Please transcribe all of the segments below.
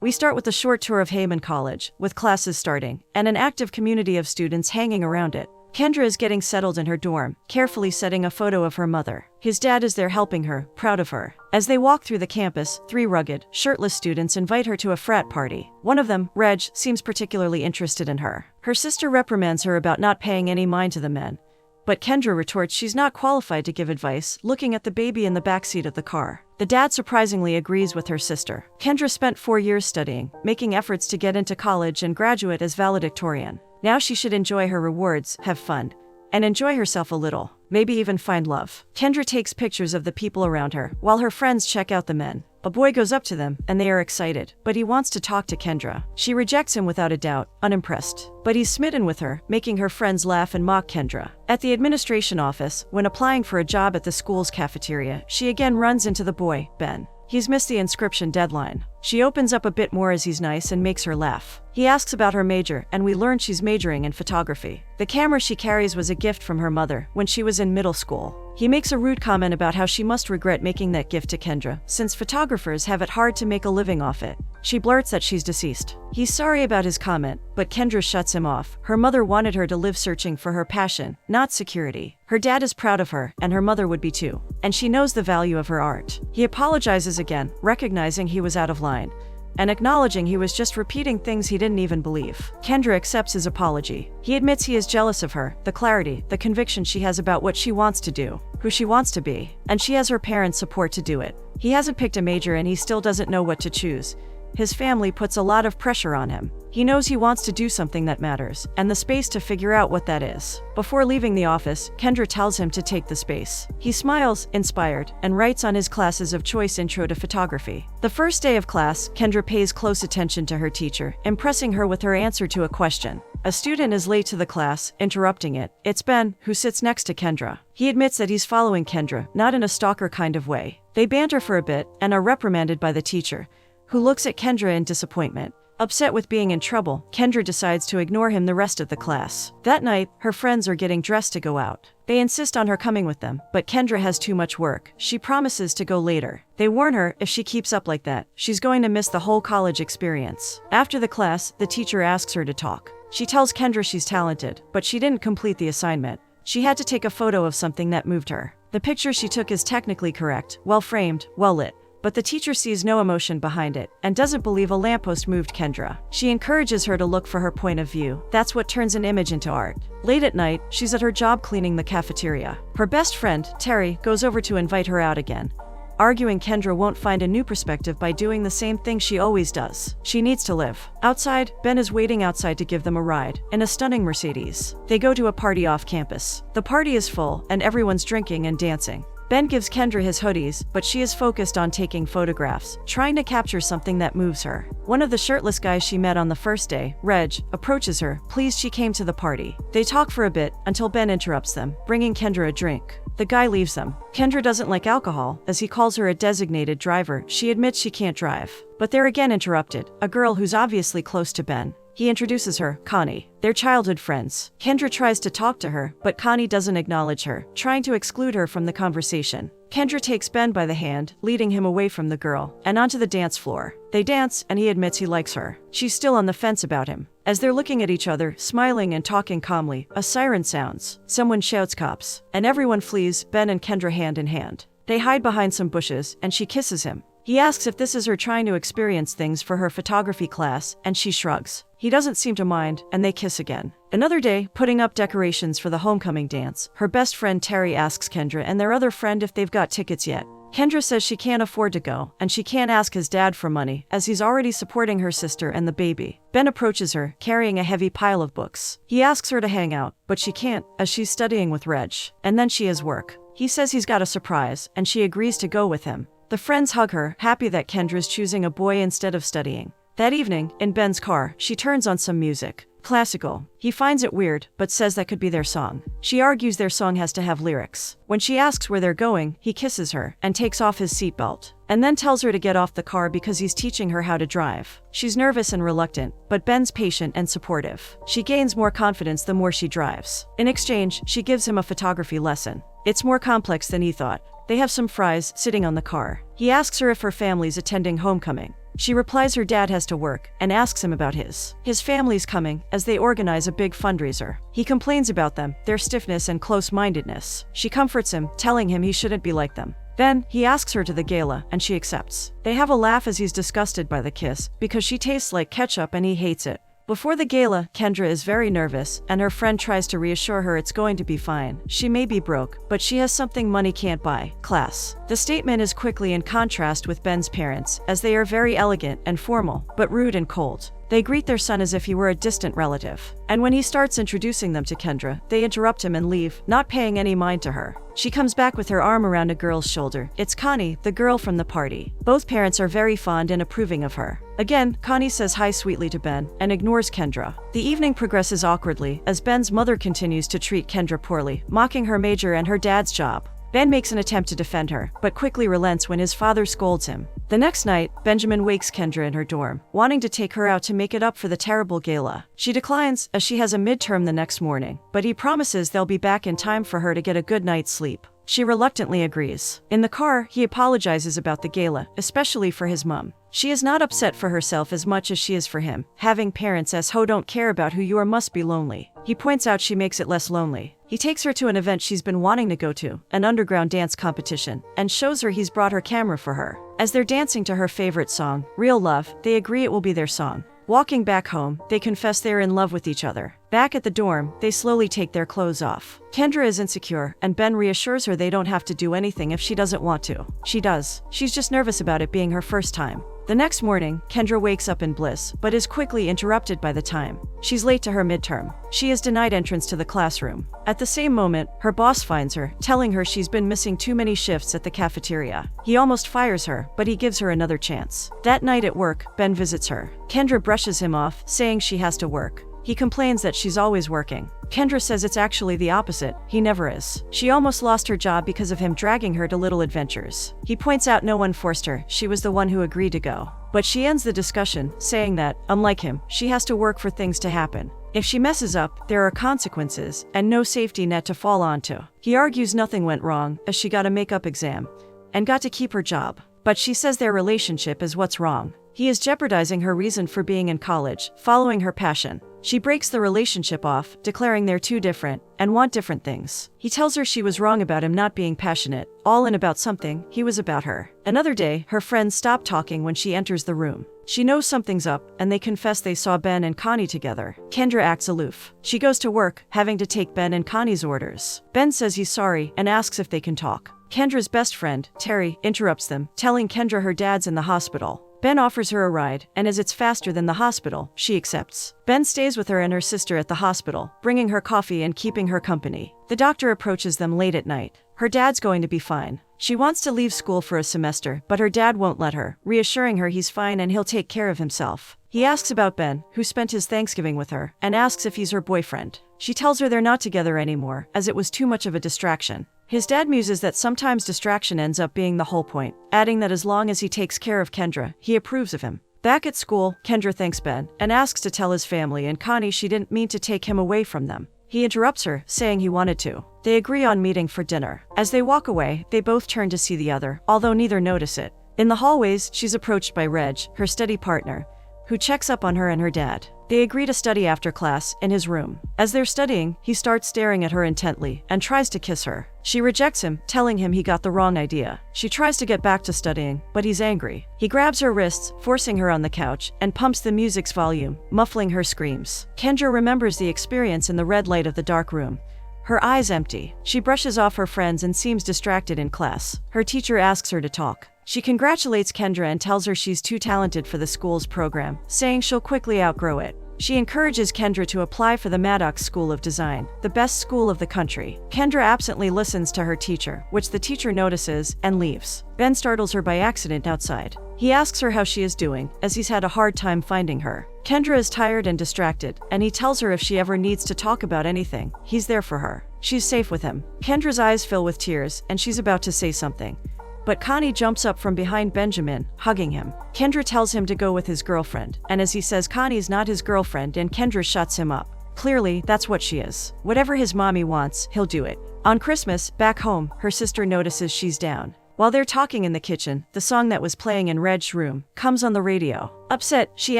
We start with a short tour of Heyman College, with classes starting, and an active community of students hanging around it. Kendra is getting settled in her dorm, carefully setting a photo of her mother. His dad is there helping her, proud of her. As they walk through the campus, 3 rugged, shirtless students invite her to a frat party. One of them, Reg, seems particularly interested in her. Her sister reprimands her about not paying any mind to the men, but Kendra retorts she's not qualified to give advice, looking at the baby in the backseat of the car. The dad surprisingly agrees with her sister. Kendra spent 4 years studying, making efforts to get into college and graduate as valedictorian. Now she should enjoy her rewards, have fun, and enjoy herself a little, maybe even find love. Kendra takes pictures of the people around her, while her friends check out the men. A boy goes up to them, and they are excited, but he wants to talk to Kendra. She rejects him without a doubt, unimpressed. But he's smitten with her, making her friends laugh and mock Kendra. At the administration office, when applying for a job at the school's cafeteria, she again runs into the boy, Ben. He's missed the inscription deadline. She opens up a bit more as he's nice and makes her laugh. He asks about her major, and we learn she's majoring in photography. The camera she carries was a gift from her mother when she was in middle school. He makes a rude comment about how she must regret making that gift to Kendra, since photographers have it hard to make a living off it. She blurts that she's deceased. He's sorry about his comment, but Kendra shuts him off. Her mother wanted her to live searching for her passion, not security. Her dad is proud of her, and her mother would be too. And she knows the value of her art. He apologizes again, recognizing he was out of line, and acknowledging he was just repeating things he didn't even believe. Kendra accepts his apology. He admits he is jealous of her, the clarity, the conviction she has about what she wants to do, who she wants to be, and she has her parents' support to do it. He hasn't picked a major and he still doesn't know what to choose. His family puts a lot of pressure on him. He knows he wants to do something that matters, and the space to figure out what that is. Before leaving the office, Kendra tells him to take the space. He smiles, inspired, and writes on his classes of choice Intro to Photography. The first day of class, Kendra pays close attention to her teacher, impressing her with her answer to a question. A student is late to the class, interrupting it. It's Ben, who sits next to Kendra. He admits that he's following Kendra, not in a stalker kind of way. They banter for a bit, and are reprimanded by the teacher, who looks at Kendra in disappointment. Upset with being in trouble, Kendra decides to ignore him the rest of the class. That night, her friends are getting dressed to go out. They insist on her coming with them, but Kendra has too much work. She promises to go later. They warn her if she keeps up like that, she's going to miss the whole college experience. After the class, the teacher asks her to talk. She tells Kendra she's talented, but she didn't complete the assignment. She had to take a photo of something that moved her. The picture she took is technically correct, well framed, well lit. But the teacher sees no emotion behind it, and doesn't believe a lamppost moved Kendra. She encourages her to look for her point of view. That's what turns an image into art. Late at night, she's at her job cleaning the cafeteria. Her best friend, Terry, goes over to invite her out again, arguing Kendra won't find a new perspective by doing the same thing she always does. She needs to live. Outside, Ben is waiting outside to give them a ride, in a stunning Mercedes. They go to a party off campus. The party is full, and everyone's drinking and dancing. Ben gives Kendra his hoodies, but she is focused on taking photographs, trying to capture something that moves her. One of the shirtless guys she met on the first day, Reg, approaches her, pleased she came to the party. They talk for a bit, until Ben interrupts them, bringing Kendra a drink. The guy leaves them. Kendra doesn't like alcohol, as he calls her a designated driver. She admits she can't drive. But they're again interrupted, a girl who's obviously close to Ben. He introduces her, Connie. They're childhood friends. Kendra tries to talk to her, but Connie doesn't acknowledge her, trying to exclude her from the conversation. Kendra takes Ben by the hand, leading him away from the girl, and onto the dance floor. They dance, and he admits he likes her. She's still on the fence about him. As they're looking at each other, smiling and talking calmly, a siren sounds. Someone shouts cops, and everyone flees, Ben and Kendra hand in hand. They hide behind some bushes, and she kisses him. He asks if this is her trying to experience things for her photography class, and she shrugs. He doesn't seem to mind, and they kiss again. Another day, putting up decorations for the homecoming dance, her best friend Terry asks Kendra and their other friend if they've got tickets yet. Kendra says she can't afford to go, and she can't ask his dad for money, as he's already supporting her sister and the baby. Ben approaches her, carrying a heavy pile of books. He asks her to hang out, but she can't, as she's studying with Reg. And then she has work. He says he's got a surprise, and she agrees to go with him. The friends hug her, happy that Kendra's choosing a boy instead of studying. That evening, in Ben's car, she turns on some music. Classical. He finds it weird, but says that could be their song. She argues their song has to have lyrics. When she asks where they're going, he kisses her, and takes off his seatbelt, and then tells her to get off the car because he's teaching her how to drive. She's nervous and reluctant, but Ben's patient and supportive. She gains more confidence the more she drives. In exchange, she gives him a photography lesson. It's more complex than he thought. They have some fries sitting on the car. He asks her if her family's attending homecoming. She replies her dad has to work and asks him about his. His family's coming as they organize a big fundraiser. He complains about them, their stiffness and close-mindedness. She comforts him, telling him he shouldn't be like them. Then, he asks her to the gala, and she accepts. They have a laugh as he's disgusted by the kiss, because she tastes like ketchup and he hates it. Before the gala, Kendra is very nervous, and her friend tries to reassure her it's going to be fine. She may be broke, but she has something money can't buy: class. The statement is quickly in contrast with Ben's parents, as they are very elegant and formal, but rude and cold. They greet their son as if he were a distant relative. And when he starts introducing them to Kendra, they interrupt him and leave, not paying any mind to her. She comes back with her arm around a girl's shoulder. It's Connie, the girl from the party. Both parents are very fond and approving of her. Again, Connie says hi sweetly to Ben and ignores Kendra. The evening progresses awkwardly as Ben's mother continues to treat Kendra poorly, mocking her major and her dad's job. Ben makes an attempt to defend her, but quickly relents when his father scolds him. The next night, Benjamin wakes Kendra in her dorm, wanting to take her out to make it up for the terrible gala. She declines, as she has a midterm the next morning, but he promises they'll be back in time for her to get a good night's sleep. She reluctantly agrees. In the car, he apologizes about the gala, especially for his mom. She is not upset for herself as much as she is for him. Having parents as who don't care about who you are must be lonely. He points out she makes it less lonely. He takes her to an event she's been wanting to go to, an underground dance competition, and shows her he's brought her camera for her. As they're dancing to her favorite song, Real Love, they agree it will be their song. Walking back home, they confess they are in love with each other. Back at the dorm, they slowly take their clothes off. Kendra is insecure, and Ben reassures her they don't have to do anything if she doesn't want to. She does. She's just nervous about it being her first time. The next morning, Kendra wakes up in bliss, but is quickly interrupted by the time. She's late to her midterm. She is denied entrance to the classroom. At the same moment, her boss finds her, telling her she's been missing too many shifts at the cafeteria. He almost fires her, but he gives her another chance. That night at work, Ben visits her. Kendra brushes him off, saying she has to work. He complains that she's always working. Kendra says it's actually the opposite. He never is. She almost lost her job because of him dragging her to little adventures. He points out no one forced her. She was the one who agreed to go. But she ends the discussion, saying that, unlike him, she has to work for things to happen. If she messes up, there are consequences, and no safety net to fall onto. He argues nothing went wrong, as she got a makeup exam, and got to keep her job. But she says their relationship is what's wrong. He is jeopardizing her reason for being in college, following her passion. She breaks the relationship off, declaring they're too different and want different things. He tells her she was wrong about him not being passionate, all in about something, he was about her. Another day, her friends stop talking when she enters the room. She knows something's up, and they confess they saw Ben and Connie together. Kendra acts aloof. She goes to work, having to take Ben and Connie's orders. Ben says he's sorry and asks if they can talk. Kendra's best friend, Terry, interrupts them, telling Kendra her dad's in the hospital. Ben offers her a ride, and as it's faster than the hospital, she accepts. Ben stays with her and her sister at the hospital, bringing her coffee and keeping her company. The doctor approaches them late at night. Her dad's going to be fine. She wants to leave school for a semester, but her dad won't let her, reassuring her he's fine and he'll take care of himself. He asks about Ben, who spent his Thanksgiving with her, and asks if he's her boyfriend. She tells her they're not together anymore, as it was too much of a distraction. His dad muses that sometimes distraction ends up being the whole point, adding that as long as he takes care of Kendra, he approves of him. Back at school, Kendra thanks Ben, and asks to tell his family and Connie she didn't mean to take him away from them. He interrupts her, saying he wanted to. They agree on meeting for dinner. As they walk away, they both turn to see the other, although neither notice it. In the hallways, she's approached by Reg, her study partner, who checks up on her and her dad. They agree to study after class, in his room. As they're studying, he starts staring at her intently, and tries to kiss her. She rejects him, telling him he got the wrong idea. She tries to get back to studying, but he's angry. He grabs her wrists, forcing her on the couch, and pumps the music's volume, muffling her screams. Kendra remembers the experience in the red light of the dark room. Her eyes empty. She brushes off her friends and seems distracted in class. Her teacher asks her to talk. She congratulates Kendra and tells her she's too talented for the school's program, saying she'll quickly outgrow it. She encourages Kendra to apply for the Maddox School of Design, the best school of the country. Kendra absently listens to her teacher, which the teacher notices, and leaves. Ben startles her by accident outside. He asks her how she is doing, as he's had a hard time finding her. Kendra is tired and distracted, and he tells her if she ever needs to talk about anything, he's there for her. She's safe with him. Kendra's eyes fill with tears, and she's about to say something. But Connie jumps up from behind Benjamin, hugging him. Kendra tells him to go with his girlfriend, and as he says Connie's not his girlfriend and Kendra shuts him up. Clearly, that's what she is. Whatever his mommy wants, he'll do it. On Christmas, back home, her sister notices she's down. While they're talking in the kitchen, the song that was playing in Reg's room comes on the radio. Upset, she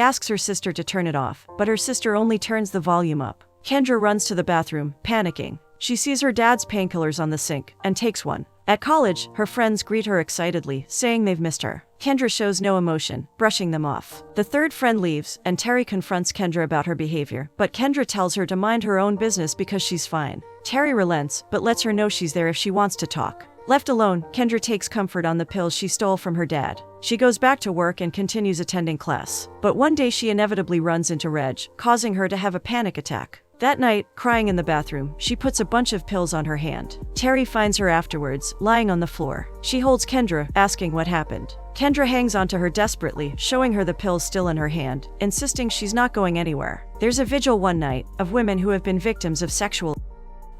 asks her sister to turn it off, but her sister only turns the volume up. Kendra runs to the bathroom, panicking. She sees her dad's painkillers on the sink and takes one. At college, her friends greet her excitedly, saying they've missed her. Kendra shows no emotion, brushing them off. The third friend leaves, and Terry confronts Kendra about her behavior, but Kendra tells her to mind her own business because she's fine. Terry relents, but lets her know she's there if she wants to talk. Left alone, Kendra takes comfort on the pills she stole from her dad. She goes back to work and continues attending class. But one day she inevitably runs into Reg, causing her to have a panic attack. That night, crying in the bathroom, she puts a bunch of pills on her hand. Terry finds her afterwards, lying on the floor. She holds Kendra, asking what happened. Kendra hangs onto her desperately, showing her the pills still in her hand, insisting she's not going anywhere. There's a vigil one night of women who have been victims of sexual.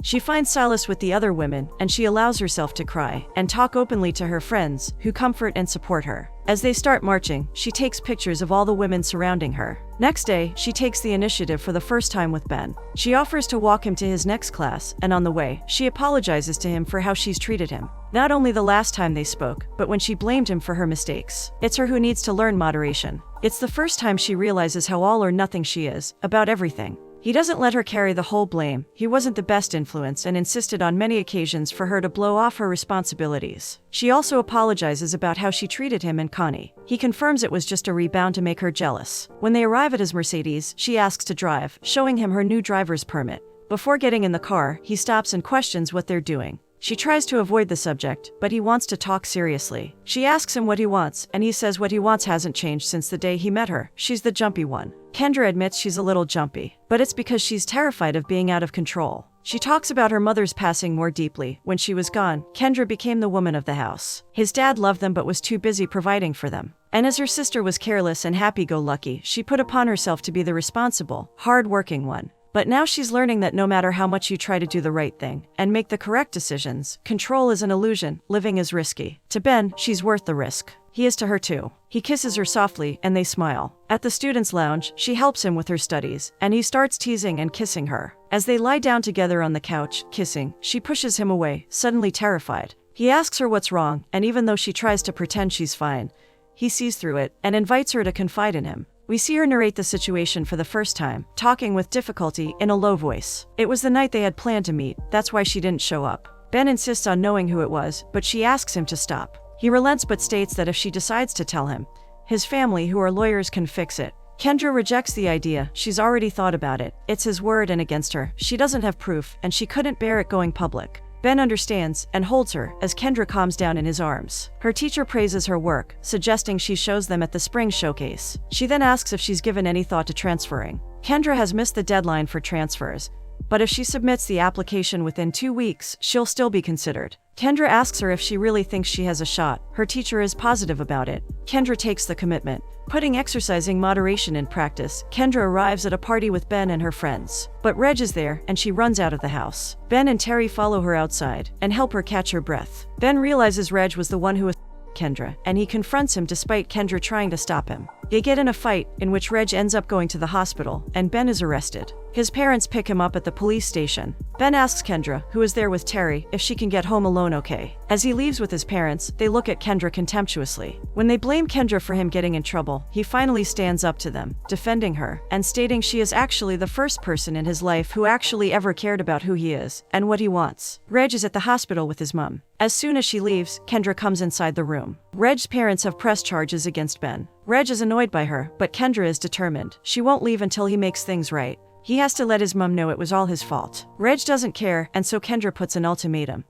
She finds solace with the other women, and she allows herself to cry and talk openly to her friends, who comfort and support her. As they start marching, she takes pictures of all the women surrounding her. Next day, she takes the initiative for the first time with Ben. She offers to walk him to his next class, and on the way, she apologizes to him for how she's treated him. Not only the last time they spoke, but when she blamed him for her mistakes. It's her who needs to learn moderation. It's the first time she realizes how all or nothing she is, about everything. He doesn't let her carry the whole blame. He wasn't the best influence and insisted on many occasions for her to blow off her responsibilities. She also apologizes about how she treated him and Connie. He confirms it was just a rebound to make her jealous. When they arrive at his Mercedes, she asks to drive, showing him her new driver's permit. Before getting in the car, he stops and questions what they're doing. She tries to avoid the subject, but he wants to talk seriously. She asks him what he wants, and he says what he wants hasn't changed since the day he met her. She's the jumpy one. Kendra admits she's a little jumpy, but it's because she's terrified of being out of control. She talks about her mother's passing more deeply. When she was gone, Kendra became the woman of the house. His dad loved them but was too busy providing for them. And as her sister was careless and happy-go-lucky, she put upon herself to be the responsible, hard-working one. But now she's learning that no matter how much you try to do the right thing and make the correct decisions, control is an illusion, living is risky. To Ben, she's worth the risk. He is to her too. He kisses her softly, and they smile. At the students' lounge, she helps him with her studies, and he starts teasing and kissing her. As they lie down together on the couch, kissing, she pushes him away, suddenly terrified. He asks her what's wrong, and even though she tries to pretend she's fine, he sees through it and invites her to confide in him. We see her narrate the situation for the first time, talking with difficulty in a low voice. It was the night they had planned to meet, that's why she didn't show up. Ben insists on knowing who it was, but she asks him to stop. He relents but states that if she decides to tell him, his family, who are lawyers, can fix it. Kendra rejects the idea. She's already thought about it. It's his word and against her. She doesn't have proof, and she couldn't bear it going public. Ben understands and holds her as Kendra calms down in his arms. Her teacher praises her work, suggesting she shows them at the spring showcase. She then asks if she's given any thought to transferring. Kendra has missed the deadline for transfers, but if she submits the application within 2 weeks, she'll still be considered. Kendra asks her if she really thinks she has a shot. Her teacher is positive about it. Kendra takes the commitment. Putting exercising moderation in practice, Kendra arrives at a party with Ben and her friends. But Reg is there, and she runs out of the house. Ben and Terry follow her outside and help her catch her breath. Ben realizes Reg was the one who Kendra, and he confronts him despite Kendra trying to stop him. They get in a fight, in which Reg ends up going to the hospital, and Ben is arrested. His parents pick him up at the police station. Ben asks Kendra, who is there with Terry, if she can get home alone okay. As he leaves with his parents, they look at Kendra contemptuously. When they blame Kendra for him getting in trouble, he finally stands up to them, defending her, and stating she is actually the first person in his life who actually ever cared about who he is, and what he wants. Reg is at the hospital with his mom. As soon as she leaves, Kendra comes inside the room. Reg's parents have pressed charges against Ben. Reg is annoyed by her, but Kendra is determined. She won't leave until he makes things right. He has to let his mom know it was all his fault. Reg doesn't care, and so Kendra puts an ultimatum.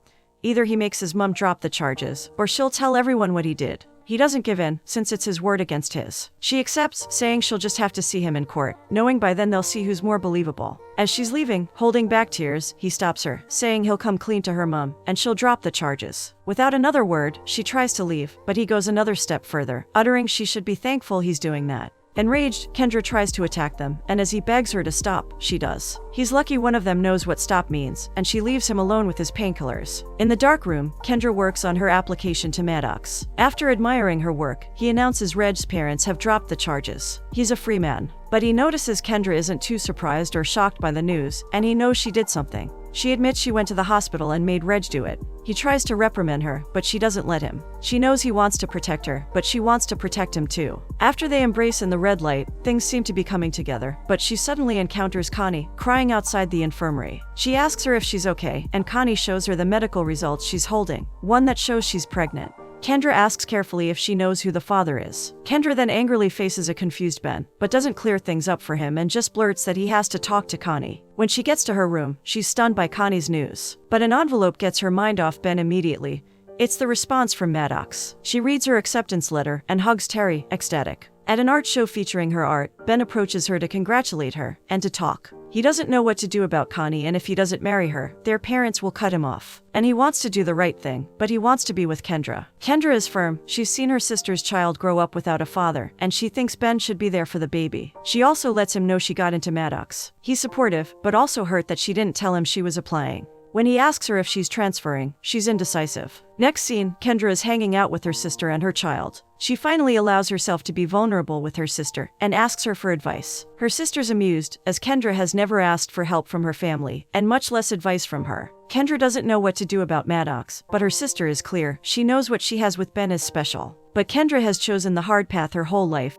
Either he makes his mom drop the charges, or she'll tell everyone what he did. He doesn't give in, since it's his word against his. She accepts, saying she'll just have to see him in court, knowing by then they'll see who's more believable. As she's leaving, holding back tears, he stops her, saying he'll come clean to her mom, and she'll drop the charges. Without another word, she tries to leave, but he goes another step further, uttering she should be thankful he's doing that. Enraged, Kendra tries to attack them, and as he begs her to stop, she does. He's lucky one of them knows what stop means, and she leaves him alone with his painkillers. In the dark room, Kendra works on her application to Maddox. After admiring her work, he announces Reg's parents have dropped the charges. He's a free man. But he notices Kendra isn't too surprised or shocked by the news, and he knows she did something. She admits she went to the hospital and made Reg do it. He tries to reprimand her, but she doesn't let him. She knows he wants to protect her, but she wants to protect him too. After they embrace in the red light, things seem to be coming together, but she suddenly encounters Connie, crying outside the infirmary. She asks her if she's okay, and Connie shows her the medical results she's holding, one that shows she's pregnant. Kendra asks carefully if she knows who the father is. Kendra then angrily faces a confused Ben, but doesn't clear things up for him and just blurts that he has to talk to Connie. When she gets to her room, she's stunned by Connie's news. But an envelope gets her mind off Ben immediately. It's the response from Maddox. She reads her acceptance letter and hugs Terry, ecstatic. At an art show featuring her art, Ben approaches her to congratulate her and to talk. He doesn't know what to do about Connie, and if he doesn't marry her, their parents will cut him off. And he wants to do the right thing, but he wants to be with Kendra. Kendra is firm. She's seen her sister's child grow up without a father, and she thinks Ben should be there for the baby. She also lets him know she got into Maddox. He's supportive, but also hurt that she didn't tell him she was applying. When he asks her if she's transferring, she's indecisive. Next scene, Kendra is hanging out with her sister and her child. She finally allows herself to be vulnerable with her sister and asks her for advice. Her sister's amused, as Kendra has never asked for help from her family, and much less advice from her. Kendra doesn't know what to do about Maddox, but her sister is clear. She knows what she has with Ben is special. But Kendra has chosen the hard path her whole life,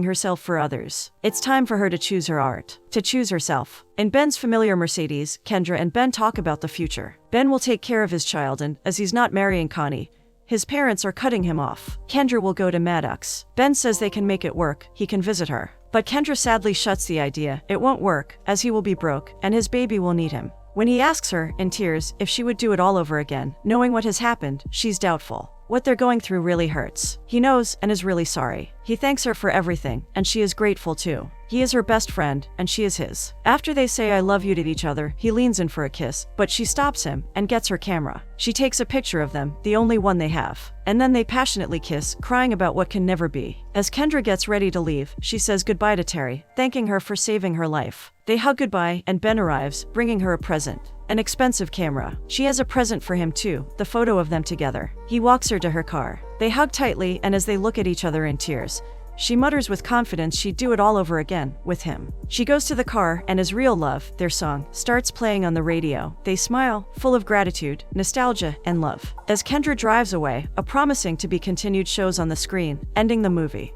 herself for others. It's time for her to choose her art, to choose herself. In Ben's familiar Mercedes, Kendra and Ben talk about the future. Ben will take care of his child, and, as he's not marrying Connie, his parents are cutting him off. Kendra will go to Maddox. Ben says they can make it work, he can visit her. But Kendra sadly shuts the idea. It won't work, as he will be broke, and his baby will need him. When he asks her, in tears, if she would do it all over again, knowing what has happened, she's doubtful. What they're going through really hurts. He knows and is really sorry. He thanks her for everything, and she is grateful too. He is her best friend, and she is his. After they say I love you to each other, he leans in for a kiss, but she stops him and gets her camera. She takes a picture of them, the only one they have. And then they passionately kiss, crying about what can never be. As Kendra gets ready to leave, she says goodbye to Terry, thanking her for saving her life. They hug goodbye, and Ben arrives, bringing her a present. An expensive camera. She has a present for him too, the photo of them together. He walks her to her car. They hug tightly, and as they look at each other in tears, she mutters with confidence she'd do it all over again, with him. She goes to the car, and as Real Love, their song, starts playing on the radio. They smile, full of gratitude, nostalgia, and love. As Kendra drives away, a promising to be continued shows on the screen, ending the movie.